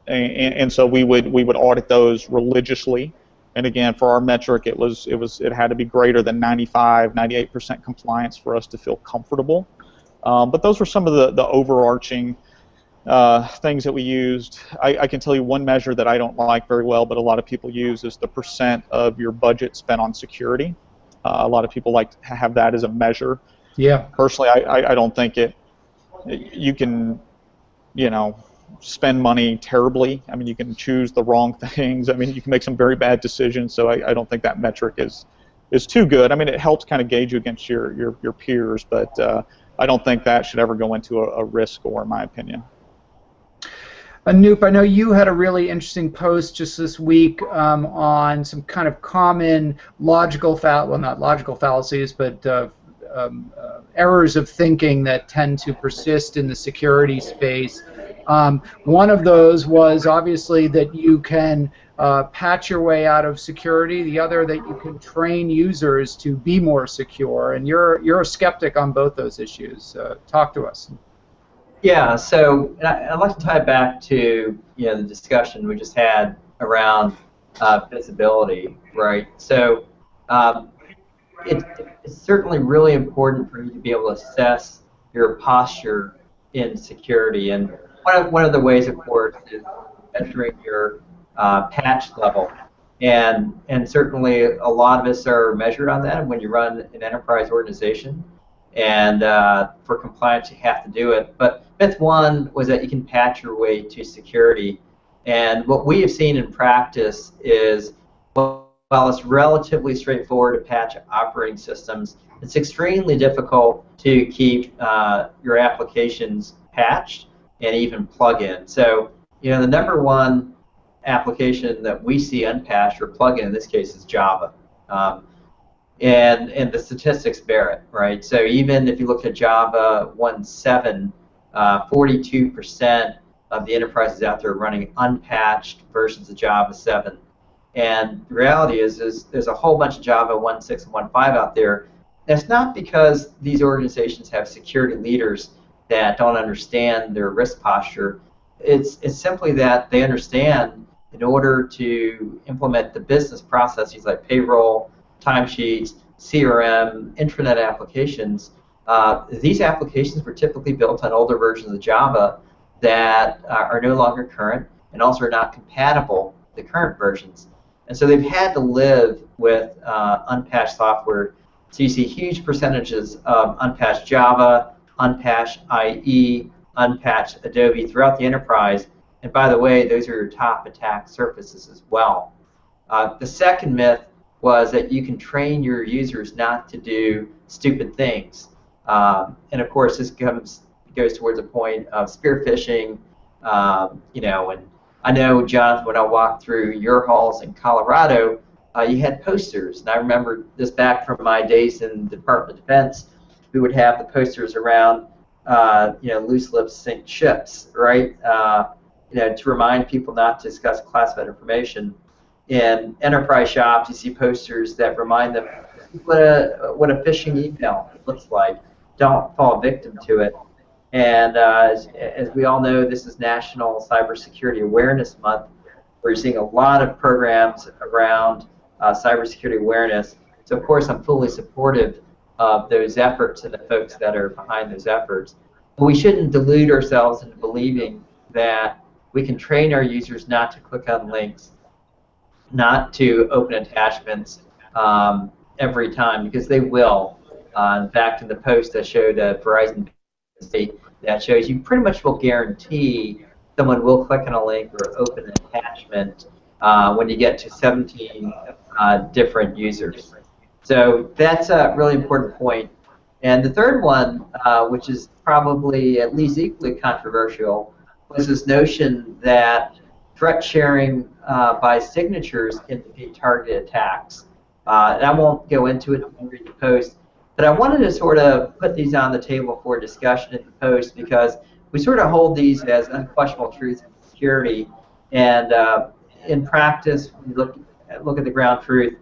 and so we would audit those religiously. And again, for our metric, it had to be greater than 98% compliance for us to feel comfortable. But those were some of the overarching things that we used. I can tell you one measure that I don't like very well, but a lot of people use, is the percent of your budget spent on security. A lot of people like to have that as a measure. Yeah. Personally, I don't think you can, spend money terribly. I mean, you can choose the wrong things. I mean, you can make some very bad decisions. So I don't think that metric is too good. I mean, it helps kind of gauge you against your peers, but I don't think that should ever go into a risk score, in my opinion. Anup, I know you had a really interesting post just this week on some kind of common not logical fallacies, but errors of thinking that tend to persist in the security space. One of those was obviously that you can patch your way out of security. The other, that you can train users to be more secure. And you're a skeptic on both those issues. Talk to us. Yeah, so I'd like to tie it back to the discussion we just had around visibility, right? So it's certainly really important for you to be able to assess your posture in security, and one of the ways, of course, is measuring your patch level, and certainly a lot of us are measured on that when you run an enterprise organization. And for compliance, you have to do it. But myth one was that you can patch your way to security. And what we have seen in practice is, while it's relatively straightforward to patch operating systems, it's extremely difficult to keep your applications patched and even plug in. So, the number one application that we see unpatched or plug in this case is Java. And the statistics bear it, right? So even if you look at Java 1.7, 42% of the enterprises out there are running unpatched versions of Java 7. And the reality is there's a whole bunch of Java 1.6 and 1.5 out there. And it's not because these organizations have security leaders that don't understand their risk posture. it's simply that they understand in order to implement the business processes like payroll, timesheets, CRM, intranet applications, these applications were typically built on older versions of Java that are no longer current and also are not compatible with the current versions. And so they've had to live with unpatched software. So you see huge percentages of unpatched Java, unpatched IE, unpatched Adobe throughout the enterprise. And by the way, those are your top attack surfaces as well. The second myth was that you can train your users not to do stupid things. And of course, this goes towards a point of spear phishing. And I know, Jonathan, when I walked through your halls in Colorado, you had posters. And I remember this back from my days in the Department of Defense. We would have the posters around, loose lips sink ships, right? To remind people not to discuss classified information. In enterprise shops, you see posters that remind them what a phishing email looks like. Don't fall victim to it. And as we all know, this is National Cybersecurity Awareness Month. We're seeing a lot of programs around cybersecurity awareness. So of course, I'm fully supportive of those efforts and the folks that are behind those efforts. But we shouldn't delude ourselves into believing that we can train our users not to click on links, not to open attachments every time, because they will. In fact, in the post I showed Verizon that shows you pretty much will guarantee someone will click on a link or open an attachment when you get to 17 different users. So that's a really important point. And the third one, which is probably at least equally controversial, was this notion that threat sharing by signatures can be targeted attacks. And I won't go into it and read the post, but I wanted to sort of put these on the table for discussion in the post because we sort of hold these as unquestionable truths in security, and in practice, when you look at the ground truth,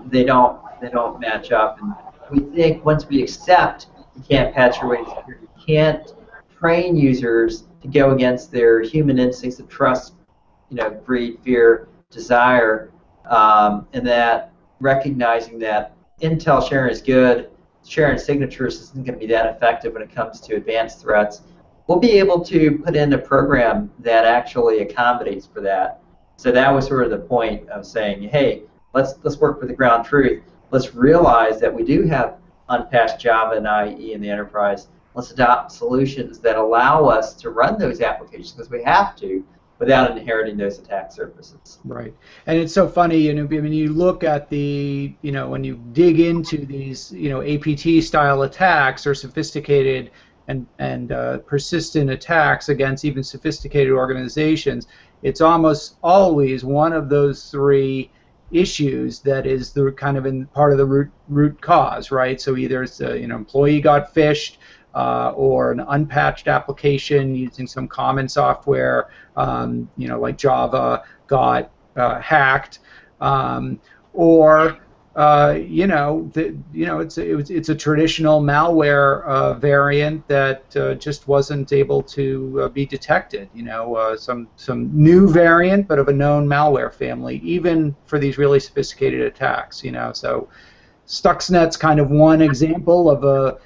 they don't match up. And we think once we accept you can't patch your way to security, you can't train users to go against their human instincts of trust, greed, fear, desire, and that recognizing that intel sharing is good, sharing signatures isn't going to be that effective when it comes to advanced threats. We'll be able to put in a program that actually accommodates for that. So that was sort of the point of saying, hey, let's work with the ground truth. Let's realize that we do have unpatched Java and IE in the enterprise. Let's adopt solutions that allow us to run those applications because we have to, without inheriting those attack surfaces. Right, and it's so funny, I mean, you look at the, when you dig into these, APT-style attacks or sophisticated and persistent attacks against even sophisticated organizations, it's almost always one of those three issues that is the kind of in part of the root cause, right? So either it's employee got phished, or an unpatched application using some common software, like Java, got hacked, or it's a traditional malware variant that just wasn't able to be detected. Some new variant, but of a known malware family, even for these really sophisticated attacks. So Stuxnet's kind of one example of a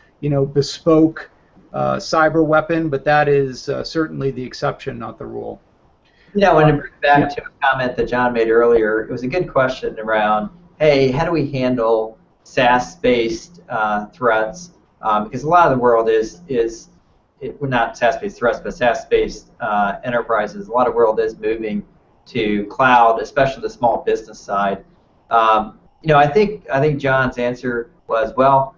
bespoke cyber weapon, but that is certainly the exception, not the rule. And to bring back to a comment that John made earlier, it was a good question around, hey, how do we handle SaaS-based threats? Because a lot of the world well, not SaaS-based threats, but SaaS-based enterprises. A lot of the world is moving to cloud, especially the small business side. I think John's answer was, well,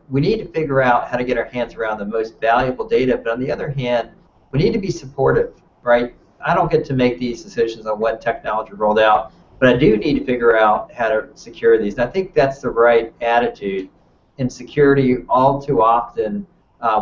we need to figure out how to get our hands around the most valuable data, but on the other hand, we need to be supportive, right? I don't get to make these decisions on what technology rolled out, but I do need to figure out how to secure these. And I think that's the right attitude. In security, all too often,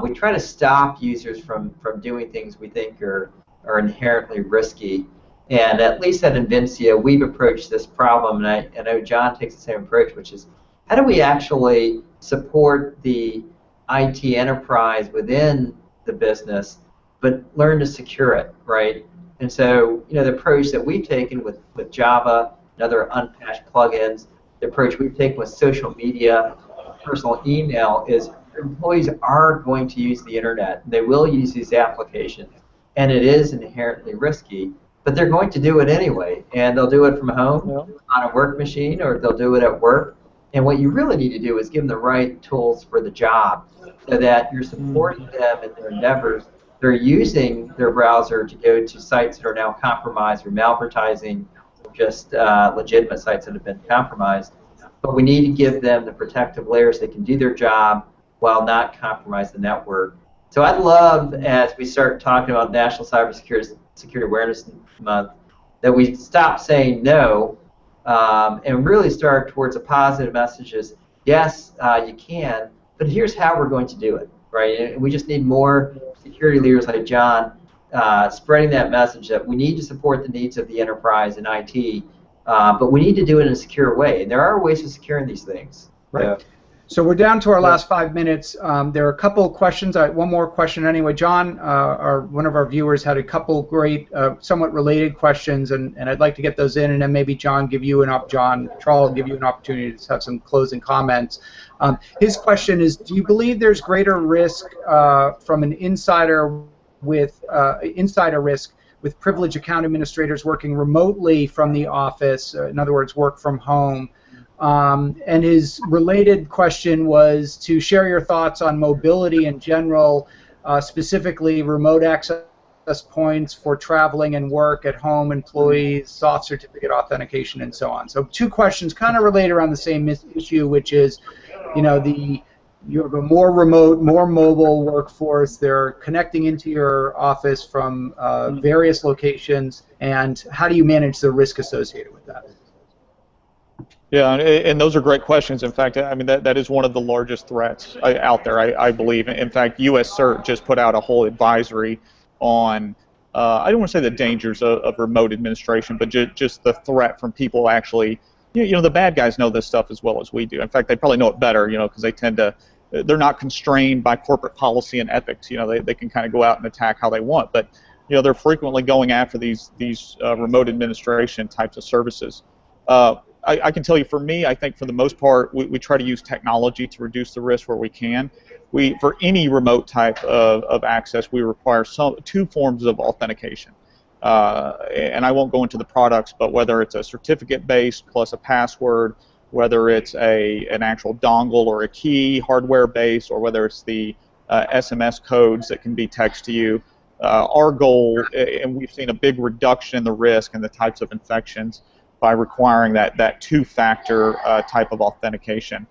we try to stop users from doing things we think are inherently risky. And at least at Invincea, we've approached this problem, and I know John takes the same approach, which is how do we actually support the IT enterprise within the business, but learn to secure it, right? And so, the approach that we've taken with Java and other unpatched plugins, the approach we've taken with social media, personal email is employees are going to use the internet. They will use these applications, and it is inherently risky, but they're going to do it anyway, and they'll do it from home on a work machine, or they'll do it at work. And what you really need to do is give them the right tools for the job so that you're supporting them in their endeavors. They're using their browser to go to sites that are now compromised or malvertising, or just legitimate sites that have been compromised. But we need to give them the protective layers that can do their job while not compromise the network. So I'd love, as we start talking about National Cybersecurity Awareness Month, that we stop saying no and really start towards a positive messages. Yes, you can, but here's how we're going to do it, right? And we just need more security leaders like John spreading that message that we need to support the needs of the enterprise and IT, but we need to do it in a secure way. And there are ways of securing these things. Right. So we're down to our last 5 minutes. There are a couple of questions. One more question anyway. John, one of our viewers, had a couple great, somewhat related questions, and I'd like to get those in, and then maybe John Trull give you an opportunity to have some closing comments. His question is: do you believe there's greater risk from an insider risk with privileged account administrators working remotely from the office? In other words, work from home. And his related question was to share your thoughts on mobility in general, specifically remote access points for traveling and work at home, employees, soft certificate authentication, and so on. So 2 questions kind of related around the same issue, which is, you have a more remote, more mobile workforce. They're connecting into your office from various locations, and how do you manage the risk associated with that? Yeah, and those are great questions. In fact, I mean, that is one of the largest threats out there, I believe. In fact, U.S. CERT just put out a whole advisory on, I don't want to say the dangers of remote administration, but just the threat from people actually, the bad guys know this stuff as well as we do. In fact, they probably know it better, because they're not constrained by corporate policy and ethics. They can kind of go out and attack how they want, but, they're frequently going after these remote administration types of services. I can tell you, for me, I think for the most part, we try to use technology to reduce the risk where we can. For any remote type of access, we require 2 forms of authentication. And I won't go into the products, but whether it's a certificate-based plus a password, whether it's an actual dongle or a key, hardware-based, or whether it's the SMS codes that can be texted to you, our goal, and we've seen a big reduction in the risk and the types of infections by requiring that 2-factor type of authentication.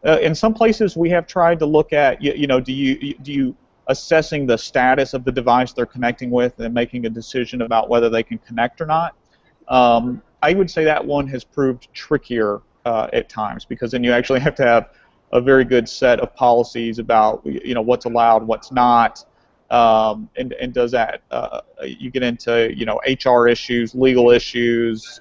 In some places, we have tried to look at, do you assessing the status of the device they're connecting with and making a decision about whether they can connect or not. I would say that one has proved trickier at times, because then you actually have to have a very good set of policies about what's allowed, what's not, and does that you get into HR issues, legal issues,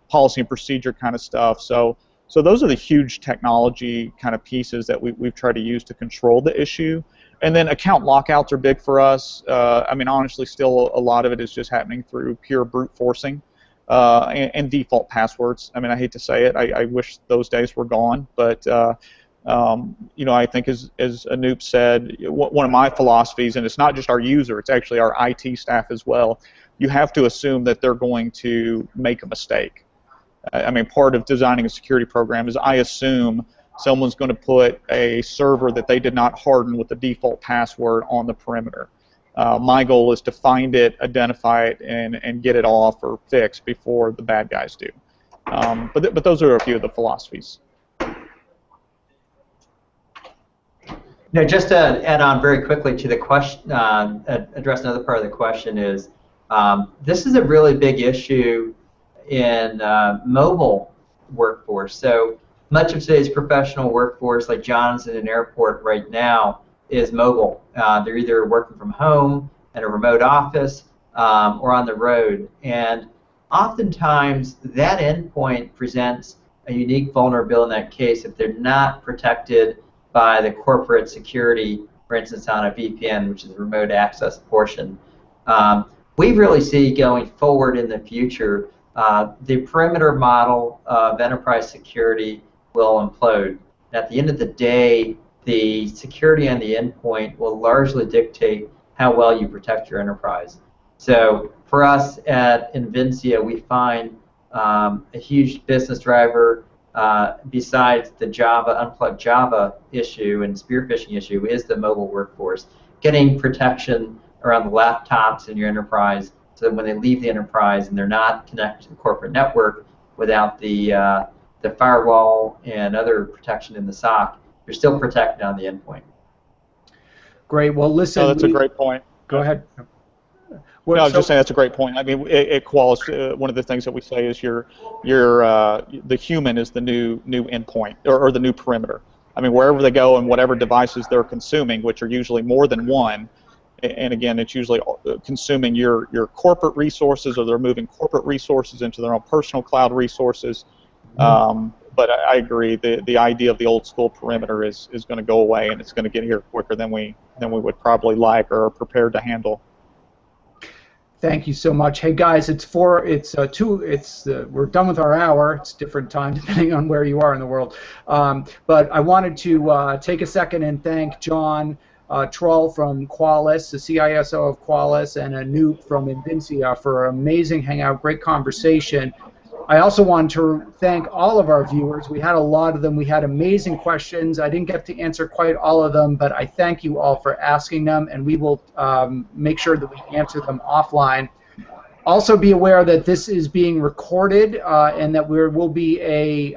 policy and procedure kind of stuff. So those are the huge technology kind of pieces that we've tried to use to control the issue. And then account lockouts are big for us. I mean, honestly, still a lot of it is just happening through pure brute forcing and default passwords. I mean, I hate to say it. I wish those days were gone, but I think as Anup said, one of my philosophies, and it's not just our user, it's actually our IT staff as well, you have to assume that they're going to make a mistake. I mean, part of designing a security program is I assume someone's going to put a server that they did not harden with the default password on the perimeter. My goal is to find it, identify it, and get it off or fixed before the bad guys do. But those are a few of the philosophies. Now, just to add on very quickly to the question, address another part of the question is, this is a really big issue in mobile workforce. So much of today's professional workforce, like John's in an airport right now, is mobile. They're either working from home in a remote office or on the road. And oftentimes that endpoint presents a unique vulnerability in that case if they're not protected by the corporate security for instance, on a VPN, which is the remote access portion. We really see going forward in the future, the perimeter model of enterprise security will implode. At the end of the day, the security on the endpoint will largely dictate how well you protect your enterprise. So for us at Invincea, we find a huge business driver besides the Java, unplugged Java issue and spear phishing issue is the mobile workforce. Getting protection around the laptops in your enterprise so that when they leave the enterprise and they're not connected to the corporate network without the firewall and other protection in the SOC, you're still protected on the endpoint. Great. Well, listen. No, that's a great point. Go ahead. Well, I was just saying that's a great point. I mean, at Qualys, one of the things that we say is the human is the new endpoint or the new perimeter. I mean, wherever they go and whatever devices they're consuming, which are usually more than one, and again, it's usually consuming your corporate resources, or they're moving corporate resources into their own personal cloud resources. But I agree, the idea of the old school perimeter is going to go away, and it's going to get here quicker than we would probably like or are prepared to handle. Thank you so much. Hey guys, we're done with our hour. It's different time depending on where you are in the world. But I wanted to take a second and thank John Trull from Qualys, the CISO of Qualys, and Anup from Invincea for an amazing hangout, great conversation. I also want to thank all of our viewers. We had a lot of them. We had amazing questions. I didn't get to answer quite all of them, but I thank you all for asking them, and we will make sure that we answer them offline. Also be aware that this is being recorded and that there will be a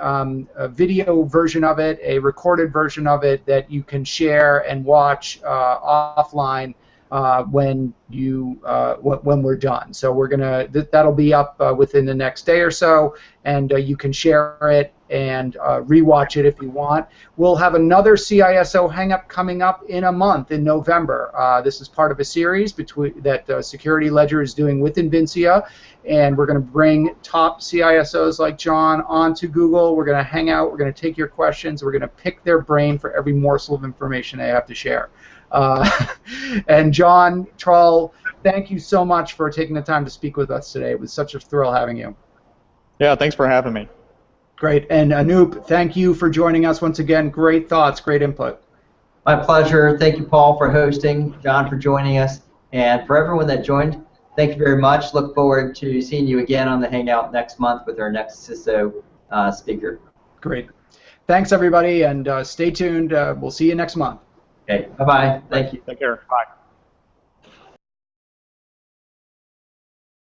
video version of it, a recorded version of it that you can share and watch offline when we're done. So we're gonna that'll be up within the next day or so, and you can share it and rewatch it if you want. We'll have another CISO Hangout coming up in a month in November. This is part of a series that Security Ledger is doing with Invincea, and we're going to bring top CISOs like John onto Google. We're going to hang out. We're going to take your questions. We're going to pick their brain for every morsel of information they have to share. And John Trull, thank you so much for taking the time to speak with us today. It was such a thrill having you. Yeah, thanks for having me. Great. And Anup, thank you for joining us once again. Great thoughts, great input. My pleasure. Thank you, Paul, for hosting, John for joining us, and for everyone that joined, thank you very much. Look forward to seeing you again on the Hangout next month with our next CISO speaker. Great. Thanks, everybody, and stay tuned. We'll see you next month. Okay. Bye-bye. Thank you. Take care. Bye.